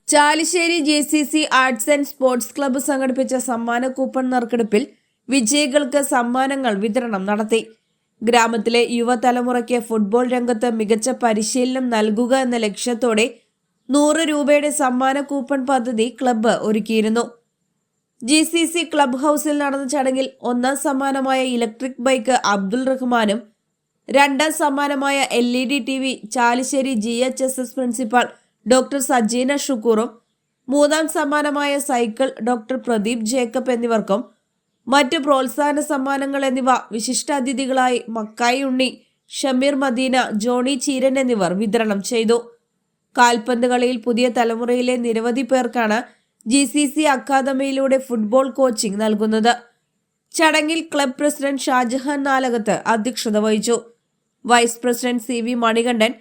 Chalissery JCC arts and sports club സംഘടിപ്പിച്ച സമ്മാന coupon നറുക്കെടുപ്പിൽ വിജയികൾക്ക് സമ്മാനങ്ങൾ വിതരണം നടത്തി. ഗ്രാമത്തിലെ യുവതലമുറയ്ക്ക് ഫുട്ബോൾ രംഗത്ത് മികച്ച പരിശീലനം നൽകുക എന്ന ലക്ഷ്യത്തോടെ 100 രൂപയുടെ സമ്മാന കൂപ്പൺ പദ്ധതി ക്ലബ്ബ് ഒരുക്കിയിരുന്നു. JCC ക്ലബ് ഹൗസിൽ നടന്ന ചടങ്ങിൽ ഒന്നാം സമ്മാനമായ ഇലക്ട്രിക് ബൈക്ക് അബ്ദുൾ റഹ്മാനും രണ്ടാം സമ്മാനമായ LED TV Chalissery GHSS principal doctor Sajeena ഷുക്കൂറും മൂന്നാം സമ്മാനമായ സൈക്കിൾ ഡോക്ടർ പ്രദീപ് ജേക്കബ് എന്നിവർക്കും മറ്റു പ്രോത്സാഹന സമ്മാനങ്ങൾ എന്നിവ വിശിഷ്ടാതിഥികളായി മക്കായി ഉണ്ണി, ഷമീർ മദീന, ജോണി ചീരൻ എന്നിവർ വിതരണം ചെയ്തു. കാൽപന്ത് കളിയിൽ പുതിയ തലമുറയിലെ നിരവധി പേർക്കാണ് JCC അക്കാദമിയിലൂടെ ഫുട്ബോൾ കോച്ചിംഗ് നൽകുന്നത്. ചടങ്ങിൽ ക്ലബ് പ്രസിഡന്റ് ഷാജഹാൻ നാലകത്ത് അധ്യക്ഷത വഹിച്ചു. Vice president CV Manikandan,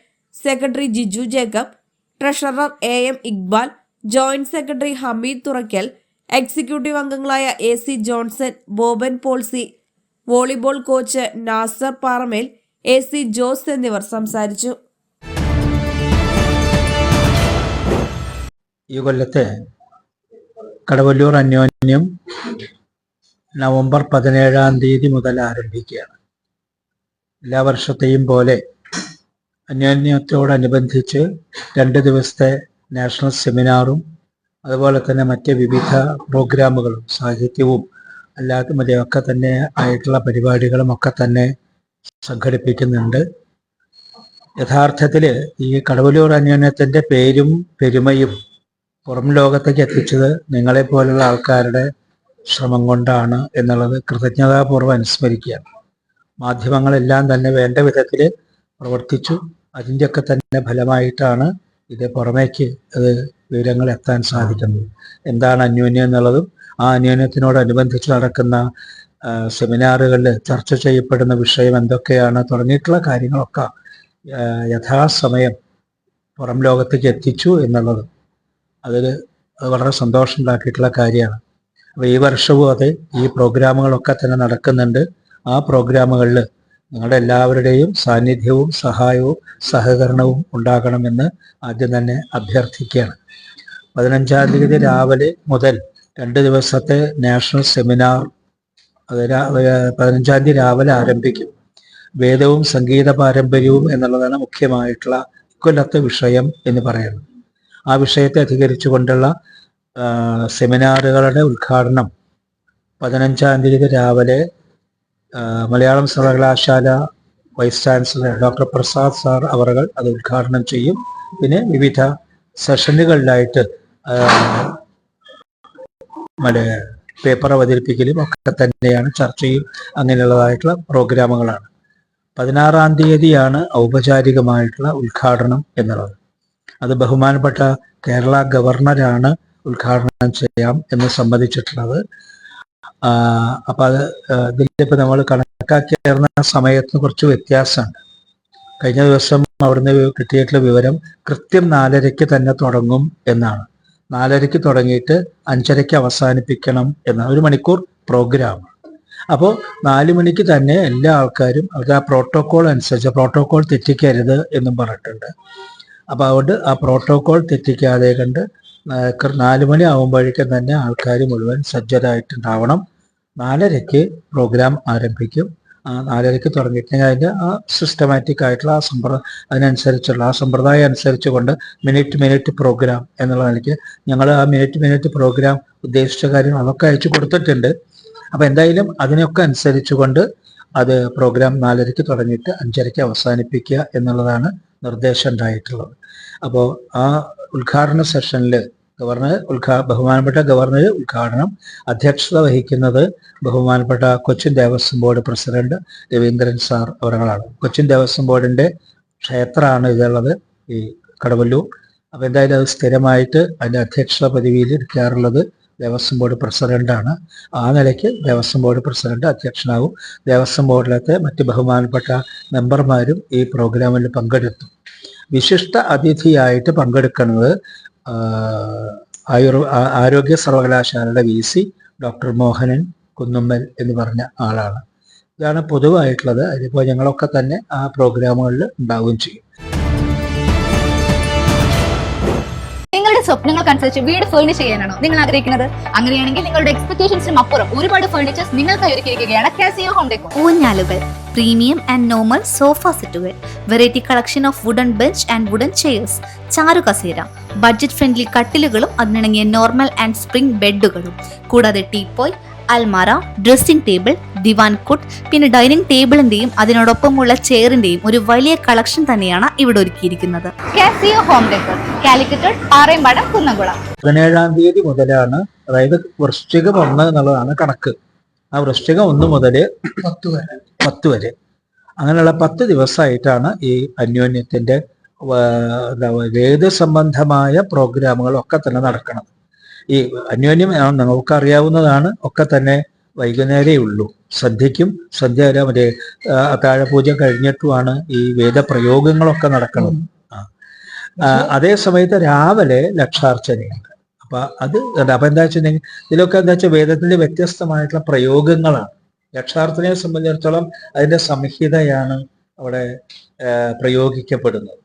secretary Jiju Jacob, treasurer AM Iqbal, joint secretary Hameed Thuraykkal, executive അംഗങ്ങളായ AC Johnson, Boban Polsy, volleyball coach Nasar Paramel, AC Jose എന്നിവർ സംസാരിച്ചു. ഈ കൊല്ലത്തെ കടവല്ലൂർ അന്യോന്യം നവംബർ 17-ാം തീയതി മുതൽ ആരംഭിക്കുകയാണ്. എല്ലാ വർഷത്തെയും പോലെ അന്യോന്യത്തോടനുബന്ധിച്ച് 2 ദിവസത്തെ നാഷണൽ സെമിനാറും അതുപോലെ തന്നെ മറ്റ് വിവിധ പ്രോഗ്രാമുകളും സാഹിത്യവും അല്ലാതെ മതിയൊക്കെ തന്നെ ആയിട്ടുള്ള പരിപാടികളും ഒക്കെ തന്നെ സംഘടിപ്പിക്കുന്നുണ്ട്. യഥാർത്ഥത്തിൽ ഈ കടവല്ലൂർ അന്യോന്യത്തിൻ്റെ പേരും പെരുമയും പുറം ലോകത്തേക്ക് എത്തിച്ചത് നിങ്ങളെപ്പോലുള്ള ആൾക്കാരുടെ ശ്രമം കൊണ്ടാണ് എന്നുള്ളത് കൃതജ്ഞതാപൂർവ്വം അനുസ്മരിക്കുകയാണ്. മാധ്യമങ്ങളെല്ലാം തന്നെ വേണ്ട വിധത്തിൽ പ്രവർത്തിച്ചു. അതിൻ്റെയൊക്കെ തന്നെ ഫലമായിട്ടാണ് ഇത് പുറമേക്ക് അത് വിവരങ്ങൾ എത്താൻ സാധിക്കുന്നത്. എന്താണ് അന്യോന്യം എന്നുള്ളതും ആ അന്യോന്യത്തിനോടനുബന്ധിച്ച് നടക്കുന്ന സെമിനാറുകളിൽ ചർച്ച ചെയ്യപ്പെടുന്ന വിഷയം എന്തൊക്കെയാണ് തുടങ്ങിയിട്ടുള്ള കാര്യങ്ങളൊക്കെ യഥാസമയം പുറം ലോകത്തേക്ക് എത്തിച്ചു എന്നുള്ളത് അത് വളരെ സന്തോഷം ഉണ്ടാക്കിയിട്ടുള്ള കാര്യമാണ്. അപ്പോൾ ഈ വർഷവും അതെ, ഈ പ്രോഗ്രാമുകളൊക്കെ തന്നെ നടക്കുന്നുണ്ട്. ആ പ്രോഗ്രാമുകളിൽ നിങ്ങളുടെ എല്ലാവരുടെയും സാന്നിധ്യവും സഹായവും സഹകരണവും ഉണ്ടാകണമെന്ന് ആദ്യം തന്നെ അഭ്യർത്ഥിക്കുകയാണ്. 15-ാം തീയതി രാവിലെ മുതൽ 2 ദിവസത്തെ നാഷണൽ സെമിനാർ അത് 15-ാം തീയതി രാവിലെ ആരംഭിക്കും. വേദവും സംഗീത പാരമ്പര്യവും എന്നുള്ളതാണ് മുഖ്യമായിട്ടുള്ള ഇക്കൊല്ലത്തെ വിഷയം എന്ന് പറയുന്നത്. ആ വിഷയത്തെ അധികരിച്ചുകൊണ്ടുള്ള സെമിനാറുകളുടെ ഉദ്ഘാടനം 15-ാം തീയതി രാവിലെ മലയാളം സർവകലാശാല vice chancellor doctor Prasad sir അവറുകൾ അത് ഉദ്ഘാടനം ചെയ്യും. പിന്നെ വിവിധ സെഷനുകളിലായിട്ട് പേപ്പർ അവതരിപ്പിക്കലും ഒക്കെ തന്നെയാണ്, ചർച്ചയും അങ്ങനെയുള്ളതായിട്ടുള്ള പ്രോഗ്രാമുകളാണ്. 16-ാം തീയതിയാണ് ഔപചാരികമായിട്ടുള്ള ഉദ്ഘാടനം എന്നുള്ളത്. അത് ബഹുമാനപ്പെട്ട കേരള ഗവർണറാണ് ഉദ്ഘാടനം ചെയ്യാം എന്ന് സമ്മതിച്ചിട്ടുള്ളത്. അപ്പം അത് ഇതിലിപ്പോൾ നമ്മൾ കണക്കാക്കിയിരുന്ന സമയത്തിന് കുറച്ച് വ്യത്യാസമുണ്ട്. കഴിഞ്ഞ ദിവസം അവിടുന്ന് കിട്ടിയിട്ടുള്ള വിവരം കൃത്യം 4:30 തന്നെ തുടങ്ങും എന്നാണ്. 4:30 തുടങ്ങിയിട്ട് 5:30 അവസാനിപ്പിക്കണം എന്നാണ്. 1 മണിക്കൂർ പ്രോഗ്രാം. അപ്പോൾ 4 മണിക്ക് തന്നെ എല്ലാ ആൾക്കാരും അവരുടെ ആ പ്രോട്ടോകോൾ അനുസരിച്ച്, പ്രോട്ടോകോൾ തെറ്റിക്കരുത് എന്നും പറഞ്ഞിട്ടുണ്ട്. അപ്പോൾ അതുകൊണ്ട് ആ പ്രോട്ടോകോൾ തെറ്റിക്കാതെ കണ്ട് 4 മണി ആകുമ്പോഴേക്കും തന്നെ ആൾക്കാർ മുഴുവൻ സജ്ജരായിട്ടുണ്ടാവണം. 4:30 പ്രോഗ്രാം ആരംഭിക്കും. 4:30 തുടങ്ങിയിട്ട് അതിൻ്റെ ആ സിസ്റ്റമാറ്റിക് ആയിട്ടുള്ള അതിനനുസരിച്ചുള്ള ആ സമ്പ്രദായം അനുസരിച്ച് കൊണ്ട് മിനിറ്റ് പ്രോഗ്രാം എന്നുള്ള നിലയ്ക്ക് ഞങ്ങൾ ആ മിനിറ്റ് പ്രോഗ്രാം ഉദ്ദേശിച്ച കാര്യങ്ങൾ അതൊക്കെ അയച്ചു കൊടുത്തിട്ടുണ്ട്. അപ്പോൾ എന്തായാലും അതിനൊക്കെ അനുസരിച്ചുകൊണ്ട് അത് പ്രോഗ്രാം 4:30 തുടങ്ങിയിട്ട് 5:30 അവസാനിപ്പിക്കുക എന്നുള്ളതാണ് നിർദ്ദേശം ഉണ്ടായിട്ടുള്ളത്. അപ്പോൾ ആ ഉദ്ഘാടന സെഷനിൽ ബഹുമാനപ്പെട്ട ഗവർണർ ഉദ്ഘാടനം, അധ്യക്ഷത വഹിക്കുന്നത് ബഹുമാനപ്പെട്ട Cochin Devaswom board president Raveendran sir അവരുകളാണ്. കൊച്ചിൻ ദേവസ്വം ബോർഡിൻ്റെ ക്ഷേത്രമാണ് ഇതുള്ളത്, ഈ കടവല്ലൂർ. അപ്പോൾ എന്തായാലും അത് സ്ഥിരമായിട്ട് അതിൻ്റെ അധ്യക്ഷത പദവിയിൽ ഇരിക്കാറുള്ളത് ദേവസ്വം ബോർഡ് പ്രസിഡന്റാണ്. ആ നിലയ്ക്ക് ദേവസ്വം ബോർഡ് പ്രസിഡന്റ് അധ്യക്ഷനാകും. ദേവസ്വം ബോർഡിലത്തെ മറ്റ് ബഹുമാനപ്പെട്ട മെമ്പർമാരും ഈ പ്രോഗ്രാമിൽ പങ്കെടുത്തു. വിശിഷ്ട അതിഥിയായിട്ട് പങ്കെടുക്കുന്നത് ആരോഗ്യ സർവകലാശാലയുടെ VC ഡോക്ടർ മോഹനൻ കുന്നുമ്മൽ എന്ന് പറഞ്ഞ ആളാണ്. ഇതാണ് പൊതുവായിട്ടുള്ളത്. അതിപ്പോൾ ഞങ്ങളൊക്കെ തന്നെ ആ പ്രോഗ്രാമുകളിൽ ഉണ്ടാവുകയും ചെയ്യും. നിങ്ങളുടെ സ്വപ്നങ്ങൾക്കനുസരിച്ച് വീട് ഫേർണിഷ് ചെയ്യാനാണോ നിങ്ങൾ ആഗ്രഹിക്കുന്നത്? അങ്ങനെയാണെങ്കിൽ നിങ്ങളുടെ എക്സ്പെക്ടേഷൻസിനും അപ്പുറം ഒരുപാട് ഫേർണിച്ചേഴ്സ് നിങ്ങൾക്കായി ഒരുക്കിയിരിക്കുകയാണ് കാസിയോ ഹോം ഡെക്കോർ. ഊഞ്ഞാലുകൾ, പ്രീമിയം ആൻഡ് നോർമൽ സോഫ സെറ്റുകൾ, variety collection of wooden bench and wooden chairs, ചാരു കസേര, ബഡ്ജറ്റ് ഫ്രണ്ട്ലി കട്ടിലുകളും അതിനിണങ്ങിയ നോർമൽ ആൻഡ് സ്പ്രിംഗ് ബെഡുകളും, കൂടാതെ ടീപ്പോയ്, അൽമാര, ഡ്രസ്സിംഗ് ടേബിൾ, ദിവാൻ കുട്ട്, പിന്നെ ഡൈനിങ് ടേബിളിന്റെയും അതിനോടൊപ്പമുള്ള ചെയറിന്റെയും ഒരു വലിയ കളക്ഷൻ തന്നെയാണ് ഇവിടെ ഒരുക്കിയിരിക്കുന്നത്. Casio home decor, Calicut, Arempadam, Kunnamkulam. 17-ാം തീയതി മുതലാണ്, അതായത് വൃശ്ചികം 1 എന്നുള്ളതാണ് കണക്ക്. ആ വൃശ്ചികം 1 മുതൽ 10 വരെ അങ്ങനെയുള്ള 10 ദിവസമായിട്ടാണ് ഈ അന്യോന്യത്തിന്റെ വേദ സംബന്ധമായ പ്രോഗ്രാമുകളൊക്കെ തന്നെ നടക്കുന്നത്. ഈ അന്യോന്യം നിങ്ങൾക്ക് അറിയാവുന്നതാണ്, ഒക്കെ തന്നെ വൈകുന്നേരമേ ഉള്ളൂ. സന്ധ്യ വരെ മറ്റേ അത്താഴപൂജ കഴിഞ്ഞിട്ടുമാണ് ഈ വേദപ്രയോഗങ്ങളൊക്കെ നടക്കുന്നത്. അതേ സമയത്ത് രാവിലെ ലക്ഷാർച്ചനയുണ്ട്. അപ്പൊ എന്താ വെച്ചിട്ടുണ്ടെങ്കിൽ ഇതിലൊക്കെ എന്താ വെച്ചാൽ വേദത്തിന്റെ വ്യത്യസ്തമായിട്ടുള്ള പ്രയോഗങ്ങളാണ്. ലക്ഷാർച്ചനയെ സംബന്ധിച്ചിടത്തോളം അതിന്റെ സംഹിതയാണ് അവിടെ പ്രയോഗിക്കപ്പെടുന്നത്.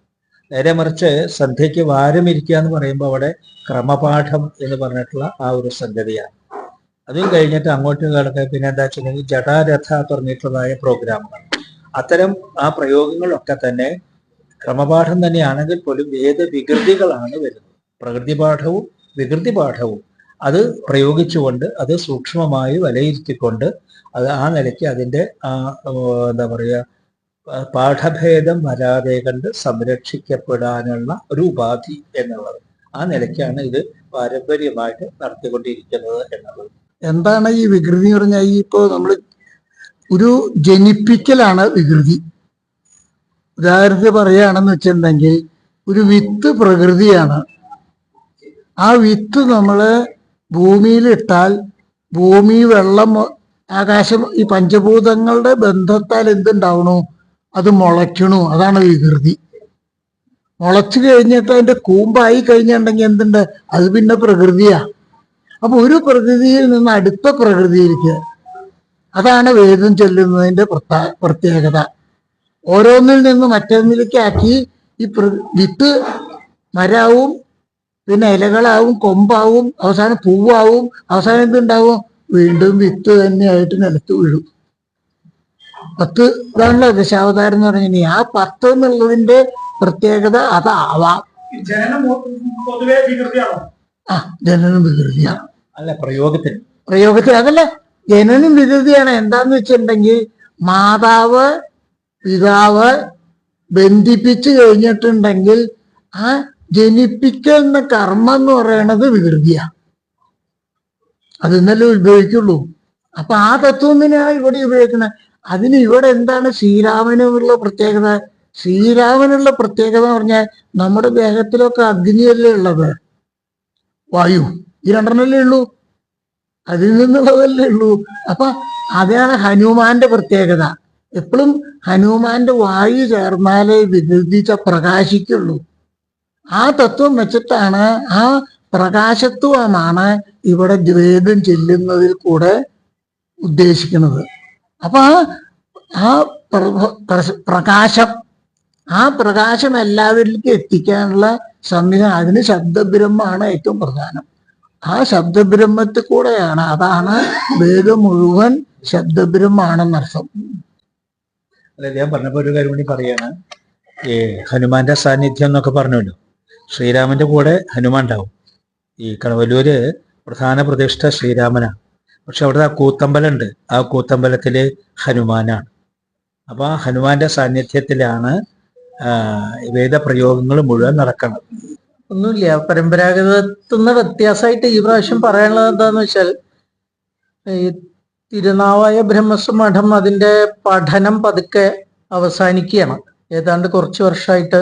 നേരെ മറിച്ച് സന്ധ്യയ്ക്ക് വാരമിരിക്കുക എന്ന് പറയുമ്പോൾ അവിടെ ക്രമപാഠം എന്ന് പറഞ്ഞിട്ടുള്ള ആ ഒരു സംഗതിയാണ്. അതും കഴിഞ്ഞിട്ട് അങ്ങോട്ട് കിടക്കുക പിന്നെ എന്താ വെച്ചിട്ടുണ്ടെങ്കിൽ ജടാരഥ പറഞ്ഞിട്ടുള്ളതായ പ്രോഗ്രാമുകൾ. അത്തരം ആ പ്രയോഗങ്ങളൊക്കെ തന്നെ ക്രമപാഠം തന്നെയാണെങ്കിൽ പോലും വേദവികൃതികളാണ് വരുന്നത്. പ്രകൃതി പാഠവും വികൃതി പാഠവും അത് പ്രയോഗിച്ചുകൊണ്ട് അത് സൂക്ഷ്മമായി വിലയിരുത്തിക്കൊണ്ട് അത് ആ നിലയ്ക്ക് അതിൻ്റെ എന്താ പറയുക പാഠഭേദം വരാതെ കണ്ട് സംരക്ഷിക്കപ്പെടാനുള്ള ഒരു ഉപാധി എന്നുള്ളത്. ആ നിലയ്ക്കാണ് ഇത് പാരമ്പര്യമായിട്ട് നടത്തിക്കൊണ്ടിരിക്കുന്നത് എന്നുള്ളത്. എന്താണ് ഈ വികൃതി എന്ന് പറഞ്ഞാൽ ഈ ഇപ്പോൾ നമ്മൾ ഒരു ജനിപ്പിക്കലാണ് വികൃതി. ഉദാഹരണത്തിന് പറയുകയാണെന്ന് വെച്ചിട്ടുണ്ടെങ്കിൽ ഒരു വിത്ത് പ്രകൃതിയാണ്. ആ വിത്ത് നമ്മൾ ഭൂമിയിലിട്ടാൽ ഭൂമി, വെള്ളം, ആകാശം, ഈ പഞ്ചഭൂതങ്ങളുടെ ബന്ധത്താൽ എന്തുണ്ടാവണു? അത് മുളയ്ക്കണു. അതാണ് വികൃതി. മുളച്ചു കഴിഞ്ഞിട്ട് അതിന്റെ കൂമ്പായി കഴിഞ്ഞിട്ടുണ്ടെങ്കിൽ എന്തുണ്ട്? അത് പിന്നെ പ്രകൃതിയാ. അപ്പൊ ഒരു പ്രകൃതിയിൽ നിന്ന് അടുത്ത പ്രകൃതിയിലേക്ക്, അതാണ് വേദം ചൊല്ലുന്നതിന്റെ പ്രത്യേകത. ഓരോന്നിൽ നിന്ന് മറ്റൊന്നിലേക്ക് ആക്കി ഈ വിത്ത് മരാവും, പിന്നെ ഇലകളാവും, കൊമ്പാവും, അവസാനം പൂവാവും, അവസാനം എന്തുണ്ടാവും? വീണ്ടും വിത്ത് തന്നെയായിട്ട് നിലത്ത് വീഴും. 10 ഇതാണല്ലോ ദശാവതാരം എന്ന് പറഞ്ഞാൽ. ആ 10 എന്നുള്ളതിന്റെ പ്രത്യേകത അതാവാം. ജനനം വികൃതിയാണ്. അല്ല, പ്രയോഗത്തിൽ അതല്ല, ജനനം വികൃതിയാണ്. എന്താന്ന് വെച്ചിട്ടുണ്ടെങ്കിൽ മാതാവ് പിതാവ് ബന്ധിപ്പിച്ചു കഴിഞ്ഞിട്ടുണ്ടെങ്കിൽ ആ ജനിപ്പിക്കുന്ന കർമ്മം എന്ന് പറയുന്നത് വികൃതിയാണ്. അത് ഇന്നലെ ഉപയോഗിക്കുള്ളൂ. അപ്പൊ ആ തത്വം തന്നെയാണ് ഇവിടെ ഉപയോഗിക്കുന്നത്. അതിന് ഇവിടെ എന്താണ് ശ്രീരാമനുള്ള പ്രത്യേകത? ശ്രീരാമനുള്ള പ്രത്യേകത എന്ന് പറഞ്ഞാൽ നമ്മുടെ ദേഹത്തിലൊക്കെ അഗ്നിയല്ലേ ഉള്ളത്, വായു, ഈ 2 ഉള്ളൂ, അതിൽ നിന്നുള്ളതല്ലേ ഉള്ളൂ. അപ്പൊ അതാണ് ഹനുമാന്റെ പ്രത്യേകത. എപ്പോഴും ഹനുമാന്റെ വായു ചേർന്നാലേ വികൃതിച്ച പ്രകാശിക്കുള്ളൂ. ആ തത്വം വെച്ചിട്ടാണ്, ആ പ്രകാശത്വമാണ് ഇവിടെ വേദം ചെല്ലുന്നതിൽ കൂടെ ഉദ്ദേശിക്കുന്നത്. അപ്പൊ ആ പ്രകാശം എല്ലാവരിലേക്കും എത്തിക്കാനുള്ള സംവിധാനം, അതിന് ശബ്ദബ്രഹ്മമാണ് ഏറ്റവും പ്രധാനം. ആ ശബ്ദബ്രഹ്മത്തിൽ കൂടെയാണ്, അതാണ് വേദം മുഴുവൻ ശബ്ദബ്രഹ്മാണെന്നർത്ഥം. അല്ല, ഞാൻ പറഞ്ഞപ്പോ ഒരു കാര്യം കൂടി പറയാണ്. ഈ ഹനുമാന്റെ സാന്നിധ്യം എന്നൊക്കെ പറഞ്ഞല്ലോ, ശ്രീരാമന്റെ കൂടെ ഹനുമാൻ ഉണ്ടാവും. ഈ കടവല്ലൂര് പ്രധാന പ്രതിഷ്ഠ ശ്രീരാമനാണ്. പക്ഷെ അവിടെ ആ കൂത്തമ്പലമുണ്ട്, ആ കൂത്തമ്പലത്തില് ഹനുമാനാണ്. അപ്പൊ ആ ഹനുമാന്റെ സാന്നിധ്യത്തിലാണ് വേദപ്രയോഗങ്ങൾ മുഴുവൻ നടക്കുന്നത്. ഒന്നുമില്ല, പരമ്പരാഗതത്തിന് വ്യത്യാസമായിട്ട് ഈ പ്രാവശ്യം പറയാനുള്ളത് എന്താന്ന് വെച്ചാൽ, ഈ തിരുനാവായ ബ്രഹ്മസ്വമഠം അതിന്റെ പഠനം പതുക്കെ അവസാനിക്കുകയാണ്. ഏതാണ്ട് കുറച്ച് വർഷമായിട്ട്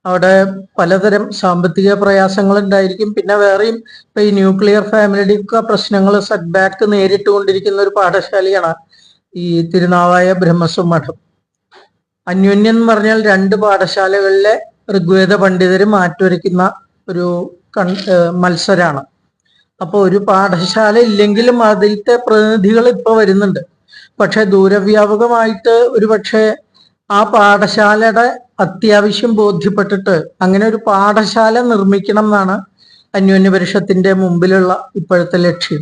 അവിടെ പലതരം സാമ്പത്തിക പ്രയാസങ്ങൾ ഉണ്ടായിരിക്കും. പിന്നെ വേറെയും ഇപ്പൊ ഈ ന്യൂക്ലിയർ ഫാമിലിയൊക്കെ പ്രശ്നങ്ങൾ സെറ്റ് ബാക്ക് നേരിട്ടുകൊണ്ടിരിക്കുന്ന ഒരു പാഠശാലയാണ് ഈ തിരുനാവായ ബ്രഹ്മസ്വമഠം. അന്യോന്യം എന്ന് പറഞ്ഞാൽ 2 പാഠശാലകളിലെ ഋഗ്വേദ പണ്ഡിതർ മാറ്റുരയ്ക്കുന്ന ഒരു മത്സരമാണ്. അപ്പോൾ ഒരു പാഠശാല ഇല്ലെങ്കിലും അതിലത്തെ പ്രതിനിധികൾ ഇപ്പൊ വരുന്നുണ്ട്. പക്ഷെ ദൂരവ്യാപകമായിട്ട് ഒരു പക്ഷേ ആ പാഠശാലയുടെ അത്യാവശ്യം ബോധ്യപ്പെട്ടിട്ട് അങ്ങനെ ഒരു പാഠശാല നിർമ്മിക്കണം എന്നാണ് അന്യോന്യപരിഷത്തിന്റെ മുമ്പിലുള്ള ഇപ്പോഴത്തെ ലക്ഷ്യം.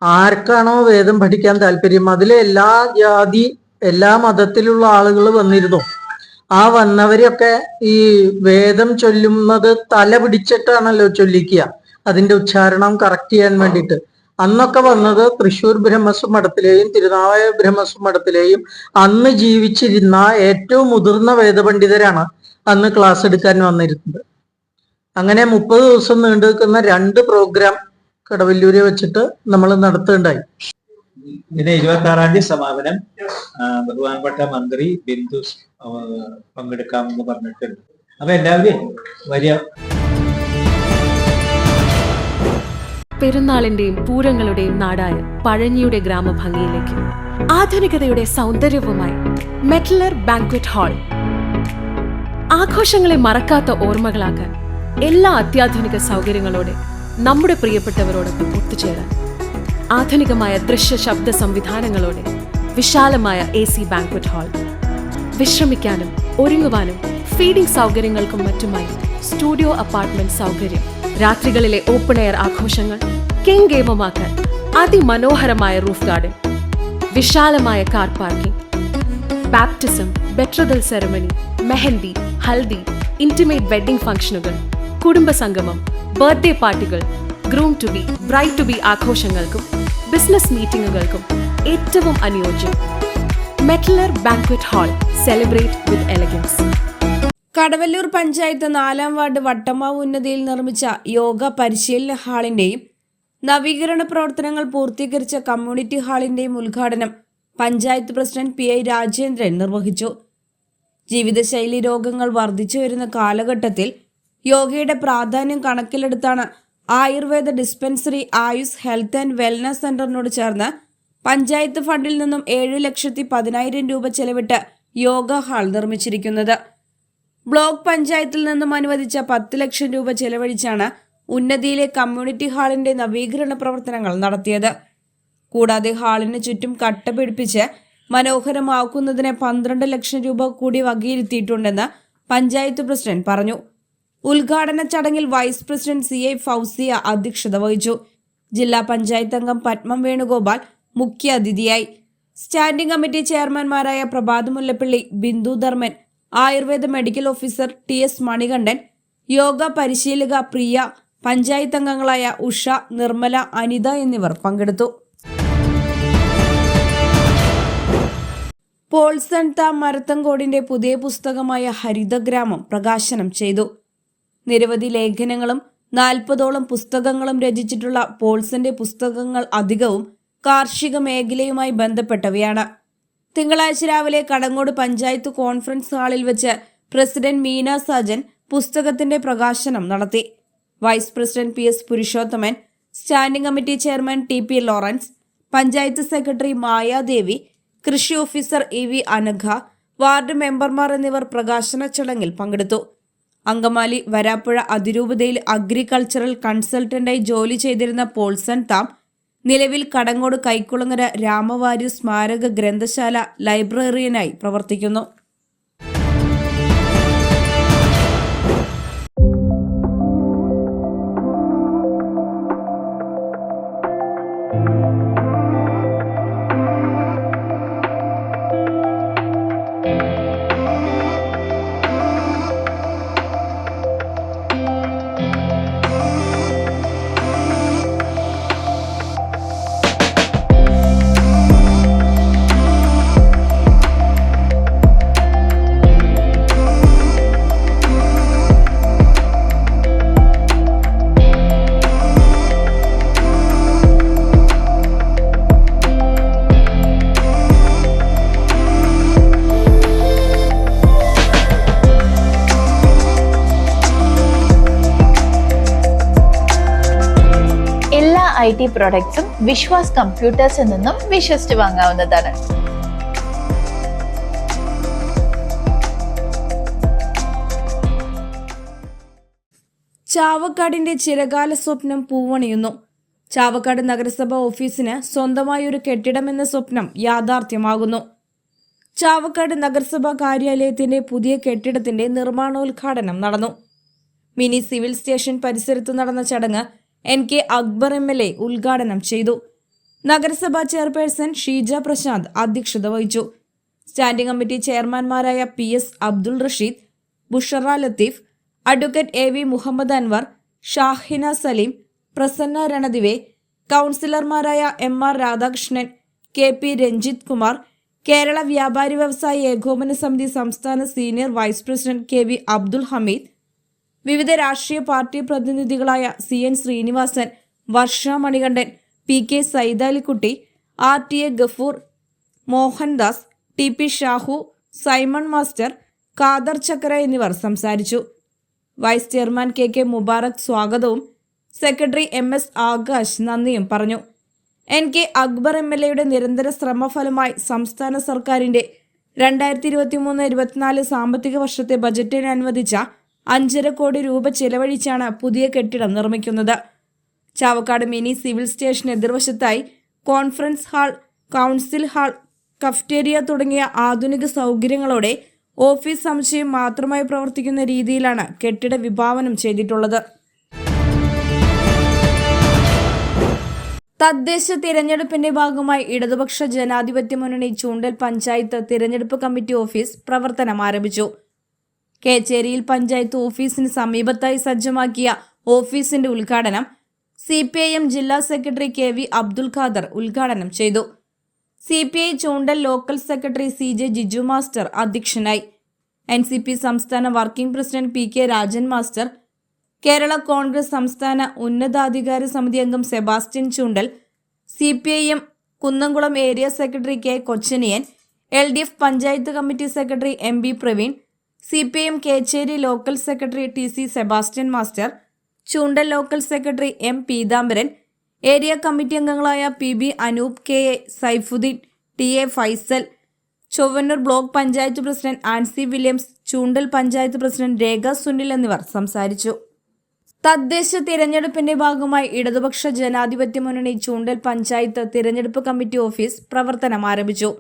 ആർക്കാണോ വേദം പഠിക്കാൻ താല്പര്യം, അതിലെ എല്ലാ ജാതി എല്ലാ മതത്തിലുള്ള ആളുകൾ വന്നിരുന്നു. ആ വന്നവരൊക്കെ ഈ വേദം ചൊല്ലുന്നത് തല പിടിച്ചിട്ടാണല്ലോ ചൊല്ലിക്കുക, അതിന്റെ ഉച്ചാരണം കറക്റ്റ് ചെയ്യാൻ വേണ്ടിയിട്ട്. അന്നൊക്കെ വന്നത് തൃശ്ശൂർ ബ്രഹ്മസ്വ മഠത്തിലെയും തിരുനാവായ ബ്രഹ്മസ്വ മഠത്തിലെയും അന്ന് ജീവിച്ചിരുന്ന ഏറ്റവും മുതിർന്ന വേദപണ്ഡിതരാണ് അന്ന് ക്ലാസ് എടുക്കാൻ വന്നിരുന്നത്. അങ്ങനെ 30 ദിവസം നീണ്ടു നിൽക്കുന്ന 2 പ്രോഗ്രാം കടവല്ലൂരെ വെച്ചിട്ട് നമ്മൾ നടത്തുകയുണ്ടായി. ഇതിന് 26-ാം തീയതി സമാപനം. ബഹുമാനപ്പെട്ട മന്ത്രി ബിന്ദു പങ്കെടുക്കാമെന്ന് പറഞ്ഞിട്ടുണ്ട്. അപ്പൊ എല്ലാവരും വരിക. പെരുന്നാളിന്റെയും പൂരങ്ങളുടെയും നാടായ പഴഞ്ഞിയുടെ ഗ്രാമഭംഗിയിലേക്ക് ആധുനികതയുടെ സൗന്ദര്യവുമായി മെറ്റലർ ബാങ്ക്വറ്റ് ഹാൾ. ആഘോഷങ്ങളെ മറക്കാത്ത ഓർമ്മകളാക്കാൻ എല്ലാ അത്യാധുനിക സൗകര്യങ്ങളോടെ നമ്മുടെ പ്രിയപ്പെട്ടവരോടൊപ്പം ഒത്തുചേരാൻ ആധുനികമായ ദൃശ്യ ശബ്ദ സംവിധാനങ്ങളോടെ വിശാലമായ AC ബാങ്ക്വറ്റ് ഹാൾ. വിശ്രമിക്കാനും ഒരുങ്ങുവാനും ഫീഡിംഗ് സൗകര്യങ്ങൾക്കും മറ്റുമായി സ്റ്റുഡിയോ അപ്പാർട്ട്മെന്റ് സൗകര്യം. രാത്രികളിലെ ഓപ്പൺ എയർ ആഘോഷങ്ങൾ കെങ്കേമമാക്കാൻ അതിമനോഹരമായ റൂഫ് ഗാർഡൻ, വിശാലമായ car parking, baptism, betrothal ceremony, mehndi, haldi, intimate wedding ഫംഗ്ഷനുകൾ, കുടുംബസംഗമം, ബർത്ത്ഡേ പാർട്ടികൾ, groom to be, bride to be ആഘോഷങ്ങൾക്കും ബിസിനസ് മീറ്റിംഗുകൾക്കും ഏറ്റവും അനുയോജ്യം. മെറ്റലർ banquet hall. Celebrate with elegance. Kadavallur panchayat 4-ാം വാർഡ് വട്ടമാവ് ഉന്നതിയിൽ നിർമ്മിച്ച യോഗ പരിശീലന ഹാളിന്റെയും നവീകരണ പ്രവർത്തനങ്ങൾ പൂർത്തീകരിച്ച കമ്മ്യൂണിറ്റി ഹാളിന്റെയും ഉദ്ഘാടനം പഞ്ചായത്ത് പ്രസിഡന്റ് PI രാജേന്ദ്രൻ നിർവഹിച്ചു. ജീവിതശൈലി രോഗങ്ങൾ വർദ്ധിച്ചു വരുന്ന കാലഘട്ടത്തിൽ യോഗയുടെ പ്രാധാന്യം കണക്കിലെടുത്താണ് ആയുർവേദ ഡിസ്പെൻസറി ആയുസ് ഹെൽത്ത് ആൻഡ് വെൽനസ് സെന്ററിനോട് ചേർന്ന് പഞ്ചായത്ത് ഫണ്ടിൽ നിന്നും 7,10,000 രൂപ ചെലവിട്ട് യോഗ ഹാൾ നിർമ്മിച്ചിരിക്കുന്നത്. ബ്ലോക്ക് പഞ്ചായത്തിൽ നിന്നും അനുവദിച്ച 10 ലക്ഷം രൂപ ചെലവഴിച്ചാണ് ഉന്നതിയിലെ കമ്മ്യൂണിറ്റി ഹാളിന്റെ നവീകരണ പ്രവർത്തനങ്ങൾ നടത്തിയത്. കൂടാതെ ഹാളിന് ചുറ്റും കട്ട പിടിപ്പിച്ച് മനോഹരമാക്കുന്നതിന് 12 ലക്ഷം രൂപ കൂടി വകയിരുത്തിയിട്ടുണ്ടെന്ന് പഞ്ചായത്ത് പ്രസിഡന്റ് പറഞ്ഞു. ഉദ്ഘാടന ചടങ്ങിൽ വൈസ് പ്രസിഡന്റ് CI ഫൗസിയ അധ്യക്ഷത വഹിച്ചു. ജില്ലാ പഞ്ചായത്ത് അംഗം പത്മം വേണുഗോപാൽ മുഖ്യ അതിഥിയായി. സ്റ്റാൻഡിംഗ് കമ്മിറ്റി ചെയർമാൻമാരായ Prabhath Mullappally, Bindu Dharman, Ayurveda medical officer TS Manikandan, yoga പരിശീലക പ്രിയ, പഞ്ചായത്ത് അംഗങ്ങളായ ഉഷ, നിർമ്മല, അനിത എന്നിവർ പങ്കെടുത്തു. പോൾസൺ താം മരത്തങ്കോടിന്റെ പുതിയ പുസ്തകമായ ഹരിതഗ്രാമം പ്രകാശനം ചെയ്തു. നിരവധി ലേഖനങ്ങളും 40ഓളം പുസ്തകങ്ങളും രചിച്ചിട്ടുള്ള പോൾസന്റെ പുസ്തകങ്ങൾ അധികവും കാർഷിക മേഖലയുമായി ബന്ധപ്പെട്ടവയാണ്. തിങ്കളാഴ്ച രാവിലെ കടങ്ങോട് പഞ്ചായത്ത് കോൺഫറൻസ് ഹാളിൽ വെച്ച് പ്രസിഡന്റ് മീന സാജൻ പുസ്തകത്തിന്റെ പ്രകാശനം നടത്തി. Vice president PS Purushothaman, standing committee chairman TP Lawrence, panchayat secretary Mayadevi, കൃഷി ഓഫീസർ EV അനഘ, വാർഡ് മെമ്പർമാർ എന്നിവർ പ്രകാശന ചടങ്ങിൽ പങ്കെടുത്തു. അങ്കമാലി വരാപ്പുഴ അതിരൂപതയിൽ അഗ്രികൾച്ചറൽ കൺസൾട്ടന്റായി ജോലി ചെയ്തിരുന്ന പോൾസൺ താം നിലവിൽ കടങ്ങോട് കൈക്കുളങ്ങര രാമവാര്യർ സ്മാരക ഗ്രന്ഥശാല ലൈബ്രറിയനായി പ്രവർത്തിക്കുന്നു. IT പ്രോഡക്ട്സും വിശ്വാസ് കമ്പ്യൂട്ടേഴ്സിൽ നിന്നും വിശ്വസിച്ച് വാങ്ങാവുന്നതാണ്. ചാവക്കാടിന്റെ ചിരകാല സ്വപ്നം പൂവണിയുന്നു. ചാവക്കാട് നഗരസഭ ഓഫീസിന് സ്വന്തമായൊരു കെട്ടിടമെന്ന സ്വപ്നം യാഥാർത്ഥ്യമാകുന്നു. ചാവക്കാട് നഗരസഭാ കാര്യാലയത്തിന്റെ പുതിയ കെട്ടിടത്തിന്റെ നിർമ്മാണോദ്ഘാടനം നടന്നു. മിനി സിവിൽ സ്റ്റേഷൻ പരിസരത്ത് നടന്ന ചടങ്ങ് NK അക്ബർ MLA ഉദ്ഘാടനം ചെയ്തു. നഗരസഭാ ചെയർപേഴ്സൺ ഷീജ പ്രശാന്ത് അധ്യക്ഷത വഹിച്ചു. സ്റ്റാൻഡിംഗ് കമ്മിറ്റി ചെയർമാൻമാരായ PS Abdul Rasheed, Bushara Latheef, advocate AV Muhammad Anwar, Shahina Saleem, Prasanna Ranadive, കൗൺസിലർമാരായ MR രാധാകൃഷ്ണൻ, KP രഞ്ജിത്ത് കുമാർ, കേരള വ്യാപാരി വ്യവസായി ഏകോപന സമിതി സംസ്ഥാന senior vice president KV Abdul Hameed, വിവിധ രാഷ്ട്രീയ പാർട്ടി പ്രതിനിധികളായ CN Sreenivasan, Varsha Manikandan, PK Saidalikutty, RTA Gafoor, Mohandas, TP Shahu, Simon master, Khader Chakkara എന്നിവർ സംസാരിച്ചു. വൈസ് ചെയർമാൻ KK മുബാറക് സ്വാഗതവും സെക്രട്ടറി MS ആകാശ് നന്ദിയും പറഞ്ഞു. NK അക്ബർ MLAയുടെ നിരന്തര ശ്രമഫലമായി സംസ്ഥാന സർക്കാരിന്റെ 2023-24 സാമ്പത്തിക വർഷത്തെ ബജറ്റിന് അനുവദിച്ച 5.5 കോടി രൂപ ചെലവഴിച്ചാണ് പുതിയ കെട്ടിടം നിർമ്മിക്കുന്നത്. ചാവക്കാട് മിനി സിവിൽ സ്റ്റേഷൻ എതിർവശത്തായി conference hall, council hall, cafeteria തുടങ്ങിയ ആധുനിക സൗകര്യങ്ങളോടെ ഓഫീസ് സമുച്ചയം മാത്രമായി പ്രവർത്തിക്കുന്ന രീതിയിലാണ് കെട്ടിട വിഭാവനം ചെയ്തിട്ടുള്ളത്. തദ്ദേശ തിരഞ്ഞെടുപ്പിന്റെ ഭാഗമായി ഇടതുപക്ഷ ജനാധിപത്യ മുന്നണി ചൂണ്ടൽ പഞ്ചായത്ത് തിരഞ്ഞെടുപ്പ് കമ്മിറ്റി ഓഫീസ് പ്രവർത്തനം ആരംഭിച്ചു. കേച്ചേരിയിൽ പഞ്ചായത്ത് ഓഫീസിന് സമീപത്തായി സജ്ജമാക്കിയ ഓഫീസിന്റെ ഉദ്ഘാടനം CPIM ജില്ലാ സെക്രട്ടറി KV അബ്ദുൽ ഖാദർ ഉദ്ഘാടനം ചെയ്തു. CPI Choondal local secretary CJ Jiju master അധ്യക്ഷനായി. NCP സംസ്ഥാന working president PK Rajan master, Kerala Congress സംസ്ഥാന ഉന്നതാധികാര സമിതി അംഗം Sebastian Choondal, CPIM Kunnamkulam area secretary K Kochaniyan, LDF panchayat committee secretary MB Praveen, CPIM Kechery local secretary TC Sebastian master, Choondal local secretary M Peethambaran, area committee അംഗങ്ങളായ PB Anoop, KA Saifudheen, TA Faisal, Chowwannur block panchayat president Ancy Williams, Choondal panchayat president Rekha Sunil എന്നിവർ സംസാരിച്ചു. തദ്ദേശ തിരഞ്ഞെടുപ്പിന്റെ ഭാഗമായി ഇടതുപക്ഷ ജനാധിപത്യ മുന്നണി ചൂണ്ടൽ പഞ്ചായത്ത് തിരഞ്ഞെടുപ്പ് കമ്മിറ്റി ഓഫീസ് പ്രവർത്തനം ആരംഭിച്ചു.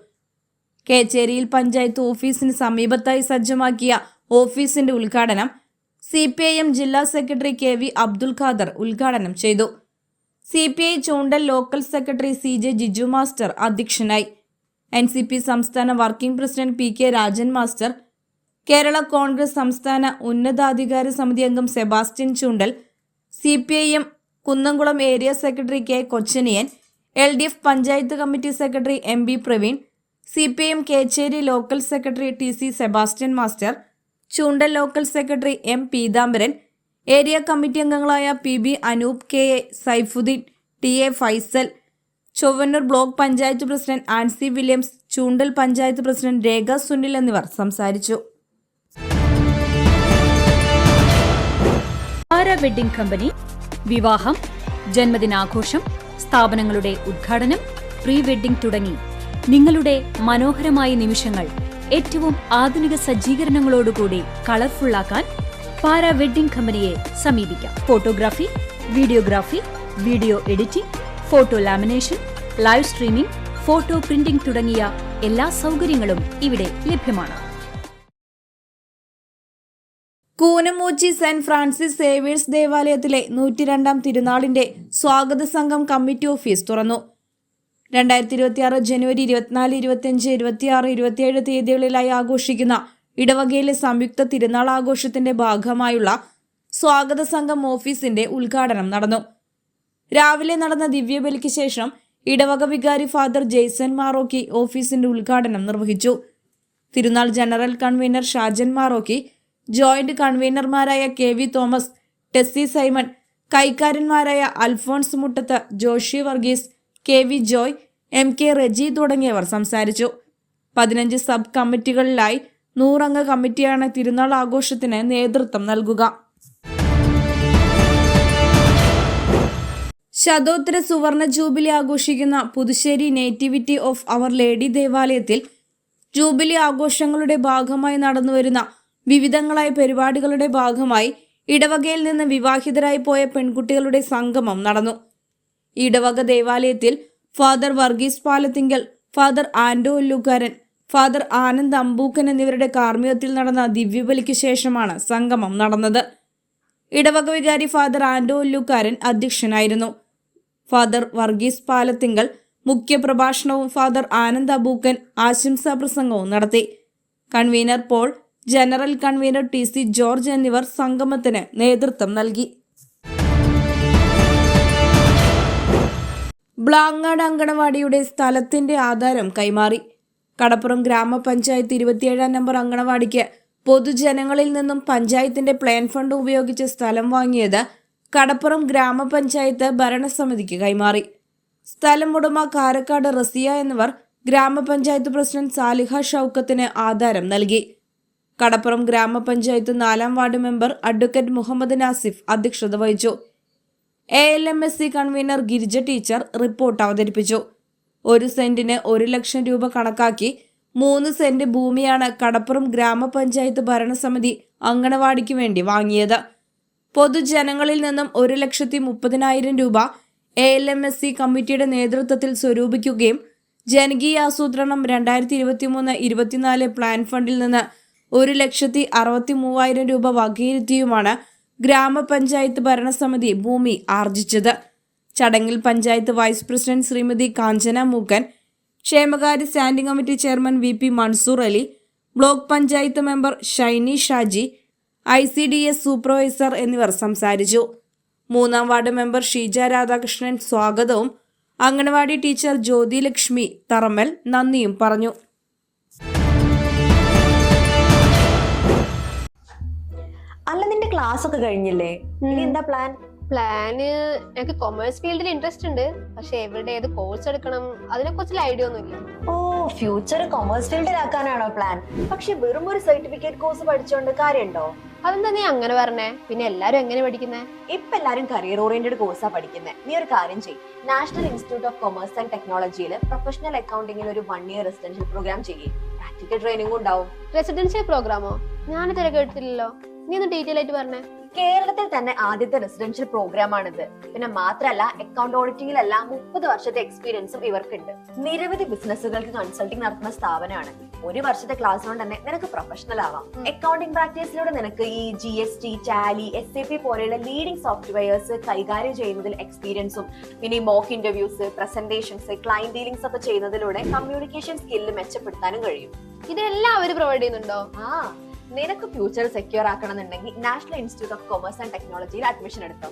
കേച്ചേരിയിൽ പഞ്ചായത്ത് ഓഫീസിന് സമീപത്തായി സജ്ജമാക്കിയ ഓഫീസിന്റെ ഉദ്ഘാടനം CPIM ജില്ലാ സെക്രട്ടറി KV അബ്ദുൽ ഖാദർ ഉദ്ഘാടനം ചെയ്തു. CPI Choondal local secretary CJ Jiju master അധ്യക്ഷനായി. NCP സംസ്ഥാന working president PK Rajan master, Kerala Congress സംസ്ഥാന ഉന്നതാധികാര സമിതി അംഗം Sebastian Choondal, CPIM Kunnamkulam area secretary K Kochaniyan, LDF panchayat committee secretary MB Praveen, CPIM Kechery local secretary TC Sebastian master, Choondal local secretary M Peethambaran, area committee അംഗങ്ങളായ PB Anoop, KA Saifudheen, TA Faisal, Chowwannur block panchayat president Ancy Williams, Choondal panchayat president Rekha Sunil എന്നിവർ സംസാരിച്ചു. പാര wedding company വിവാഹം, ജന്മദിനാഘോഷം, സ്ഥാപനങ്ങളുടെ ഉദ്ഘാടനം, പ്രീ വെഡ്ഡിംഗ് തുടങ്ങി നിങ്ങളുടെ മനോഹരമായ നിമിഷങ്ങൾ ഏറ്റവും ആധുനിക സജ്ജീകരണങ്ങളോടുകൂടി കളർഫുള്ളാക്കാൻ പാര വെഡ്ഡിംഗ് കമ്പനിയെ സമീപിക്കാം. Photography, videography, video editing, photo lamination, live streaming, photo printing തുടങ്ങിയ എല്ലാ സൗകര്യങ്ങളും ഇവിടെ ലഭ്യമാണ്. കൂനമൂച്ചി സെന്റ് ഫ്രാൻസിസ് സേവേഴ്സ് ദേവാലയത്തിലെ 102-ാം തിരുനാളിന്റെ സ്വാഗത സംഘം കമ്മിറ്റി ഓഫീസ് തുറന്നു. 2026 ജനുവരി 24, 25, 26, 27 തീയതികളിലായി ആഘോഷിക്കുന്ന ഇടവകയിലെ സംയുക്ത തിരുനാൾ ആഘോഷത്തിന്റെ ഭാഗമായുള്ള സ്വാഗത സംഘം ഓഫീസിന്റെ ഉദ്ഘാടനം നടന്നു. രാവിലെ നടന്ന ദിവ്യബലിക്ക് ശേഷം ഇടവക വികാരി ഫാദർ ജെയ്സൺ മാറോക്കി ഓഫീസിന്റെ ഉദ്ഘാടനം നിർവഹിച്ചു. തിരുനാൾ general convener Shajan Marokki, joint കൺവീനർമാരായ KV തോമസ്, ടെസ്സി സൈമൺ, കൈക്കാരന്മാരായ Alphonse Muttath, Joshy Varghese, KV Joy, MK Reji തുടങ്ങിയവർ സംസാരിച്ചു. 15 സബ് കമ്മിറ്റികളിലായി 100 അംഗ കമ്മിറ്റിയാണ് തിരുനാൾ ആഘോഷത്തിന് നേതൃത്വം നൽകുക. ശതോത്തര സുവർണ ജൂബിലി ആഘോഷിക്കുന്ന Puthussery nativity of our lady ദേവാലയത്തിൽ ജൂബിലി ആഘോഷങ്ങളുടെ ഭാഗമായി നടന്നുവരുന്ന വിവിധങ്ങളായ പരിപാടികളുടെ ഭാഗമായി ഇടവകയിൽ നിന്ന് വിവാഹിതരായി പോയ പെൺകുട്ടികളുടെ സംഗമം നടന്നു. ഇടവക ദേവാലയത്തിൽ ഫാദർ വർഗീസ് പാലത്തിങ്കൽ, ഫാദർ ആൻഡോ ഒല്ലുകാരൻ, ഫാദർ ആനന്ദ് അമ്പൂക്കൻ എന്നിവരുടെ കാർമ്മികത്തിൽ നടന്ന ദിവ്യബലിക്ക് ശേഷമാണ് സംഗമം നടന്നത്. ഇടവക വികാരി ഫാദർ ആൻഡോ ഉല്ലുകാരൻ അധ്യക്ഷനായിരുന്നു. ഫാദർ വർഗീസ് പാലത്തിങ്കൽ മുഖ്യപ്രഭാഷണവും ഫാദർ ആനന്ദ് അബൂക്കൻ ആശംസാ പ്രസംഗവും നടത്തി. Convener Paul, general convener TC George എന്നിവർ സംഗമത്തിന് നേതൃത്വം നൽകി. ബ്ലാങ്ങാട് അങ്കണവാടിയുടെ സ്ഥലത്തിന്റെ ആധാരം കൈമാറി. കടപ്പുറം ഗ്രാമപഞ്ചായത്ത് 27 നമ്പർ അങ്കണവാടിക്ക് പൊതുജനങ്ങളിൽ നിന്നും പഞ്ചായത്തിന്റെ പ്ലാൻ ഫണ്ട് ഉപയോഗിച്ച് സ്ഥലം വാങ്ങിയത് കടപ്പുറം ഗ്രാമപഞ്ചായത്ത് ഭരണസമിതിക്ക് കൈമാറി. സ്ഥലം ഉടമ കാരക്കാട് റസിയ എന്നിവർ ഗ്രാമപഞ്ചായത്ത് പ്രസിഡന്റ് സാലിഹ ഷൗക്കത്തിന് ആധാരം നൽകി. കടപ്പുറം ഗ്രാമപഞ്ചായത്ത് 4-ാം ward member advocate Muhammad Nasif അധ്യക്ഷത വഹിച്ചു. ALMSC convener Girija teacher report അവതരിപ്പിച്ചു. 1 സെന്റിന് 1 ലക്ഷം രൂപ കണക്കാക്കി 3 സെന്റ് ഭൂമിയാണ് കടപ്പുറം ഗ്രാമപഞ്ചായത്ത് ഭരണസമിതി അങ്കണവാടിക്ക് വേണ്ടി വാങ്ങിയത്. പൊതുജനങ്ങളിൽ നിന്നും 1,30,000 രൂപ ALMSC കമ്മിറ്റിയുടെ നേതൃത്വത്തിൽ സ്വരൂപിക്കുകയും ജനകീയാസൂത്രണം 2023-24 പ്ലാൻ ഫണ്ടിൽ നിന്ന് 1,63,000 രൂപ വകയിരുത്തിയുമാണ് ഗ്രാമപഞ്ചായത്ത് ഭരണസമിതി ഭൂമി ആർജിച്ചത്. ചടങ്ങിൽ പഞ്ചായത്ത് വൈസ് പ്രസിഡന്റ് ശ്രീമതി കാഞ്ചന മൂക്കൻ, ക്ഷേമകാര്യ standing committee chairman VP Mansoor Ali, block panchayat member Shiny Shaji, ICDS supervisor എന്നിവർ സംസാരിച്ചു. 3-ാം വാർഡ് മെമ്പർ ഷീജ രാധാകൃഷ്ണൻ സ്വാഗതവും അംഗനവാടി ടീച്ചർ ജ്യോതി ലക്ഷ്മി തറമ്മൽ നന്ദിയും പറഞ്ഞു. അല്ല, നിന്റെ ക്ലാസ് ഒക്കെ കഴിഞ്ഞില്ലേ? ഇനി എന്താ പ്ലാൻ? പ്ലാന് എനിക്ക് കൊമേഴ്സ് ഫീൽഡിൽ ഇൻട്രസ്റ്റ് ഉണ്ട്. പക്ഷെ എവിടെ ഏത് കോഴ്സ് എടുക്കണം അതിനെ കുറിച്ചുള്ള ഐഡിയ ഒന്നുമില്ല. ഓ, ഫ്യൂച്ചർ കൊമേഴ്സ് ഫീൽഡിലാക്കാനാണോ പ്ലാൻ? പക്ഷെ വെറും ഒരു സർട്ടിഫിക്കറ്റ് കോഴ്സ് പഠിച്ചോണ്ട് കാര്യമുണ്ടോ? അതെന്താ നീ അങ്ങനെ പറഞ്ഞേ? പിന്നെ എല്ലാരും എങ്ങനെ പഠിക്കുന്നേ? ഇപ്പൊ എല്ലാരും കരിയർ ഓറിയന്റഡ് കോഴ്സാ പഠിക്കുന്നത്. നീ ഒരു കാര്യം ചെയ്യ്, national institute of commerce and ടെക്നോളജിയിൽ പ്രൊഫഷണൽ അക്കൗണ്ടിങ്ങിൽ ഒരു 1 ഇയർ റെസിഡൻഷ്യൽ പ്രോഗ്രാം ചെയ്യേ. പ്രാക്ടിക്കൽ ട്രെയിനിങ്ങും ഉണ്ടാവും. റെസിഡൻഷ്യൽ പ്രോഗ്രാമോ? ഞാനിതുവരെ കേട്ടിട്ടില്ലല്ലോ. നീ ഒന്ന് ഡീറ്റെയിൽ ആയിട്ട് പറഞ്ഞേ. കേരളത്തിൽ തന്നെ ആദ്യത്തെ റെസിഡൻഷ്യൽ പ്രോഗ്രാം ആണിത്. പിന്നെ മാത്രമല്ല, അക്കൗണ്ട് ഓഡിറ്റിംഗിലെല്ലാം 30 വർഷത്തെ എക്സ്പീരിയൻസും ഇവർക്കുണ്ട്. നിരവധി ബിസിനസ്സുകൾക്ക് കൺസൾട്ടിംഗ് നടത്തുന്ന സ്ഥാപനമാണ്. 1 വർഷത്തെ ക്ലാസ് കൊണ്ട് തന്നെ നിനക്ക് പ്രൊഫഷണൽ ആവാം. അക്കൗണ്ടിംഗ് പ്രാക്ടീസിലൂടെ നിനക്ക് ഈ GST, ടാലി, SAP പോലെയുള്ള ലീഡിംഗ് സോഫ്റ്റ്വെയർസ് കൈകാര്യം ചെയ്യുന്നതിൽ എക്സ്പീരിയൻസും പിന്നെ mock interviews, presentations, client dealings ഒക്കെ ചെയ്യുന്നതിലൂടെ കമ്മ്യൂണിക്കേഷൻ സ്കില്ല് മെച്ചപ്പെടുത്താനും കഴിയും. ഇതെല്ലാം അവര് പ്രൊവൈഡ് ചെയ്യുന്നുണ്ടോ? നിനക്ക് ഫ്യൂച്ചർ സെക്യൂർ ആക്കണമെന്നുണ്ടെങ്കിൽ national institute of commerce and ടെക്നോളജിയിൽ അഡ്മിഷൻ എടുത്തോ.